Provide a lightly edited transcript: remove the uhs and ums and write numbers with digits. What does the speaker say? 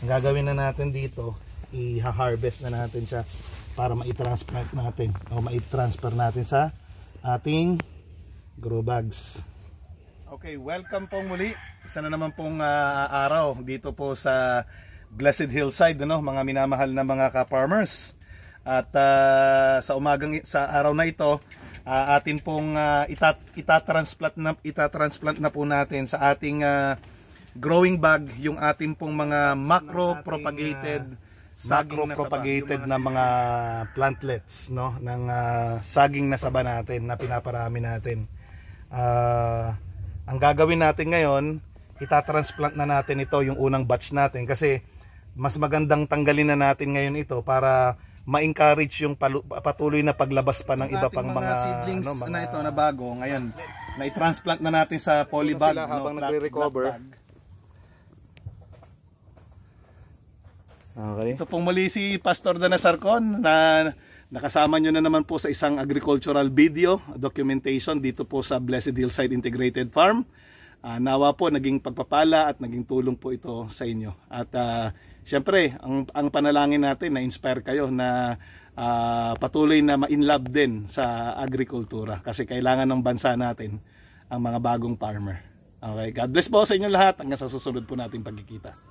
Ang gagawin na natin dito, i-harvest na natin siya para ma-transplant natin o ma-transfer natin sa ating grow bags. Okay, welcome pong muli. Isa na naman pong araw dito po sa Blessed Hillside, mga minamahal na mga ka-farmers. At sa araw na ito, atin pong itatransplant na po natin sa ating growing bag yung ating pong mga macro-propagated na mga plantlets, ng saging na saba natin na pinaparami natin. Ang gagawin natin ngayon, itatransplant na natin ito, yung unang batch natin, kasi mas magandang tanggalin na natin ngayon ito para ma-encourage yung patuloy na paglabas pa ng iba pang mga seedlings na ito na bago. Ngayon, na-transplant na natin sa polybag habang nagre-recover. Okay. Ito pong muli si Pastor Dana Sarcon na nakasama nyo na naman po sa isang agricultural video documentation dito po sa Blessed Hillside Integrated Farm. Nawa po naging pagpapala at naging tulong po ito sa inyo. At siyempre, ang panalangin natin na inspire kayo na patuloy na ma-inlove din sa agrikultura kasi kailangan ng bansa natin ang mga bagong farmer. Okay, God bless po sa inyo lahat hanggang sa susunod po nating pagkikita.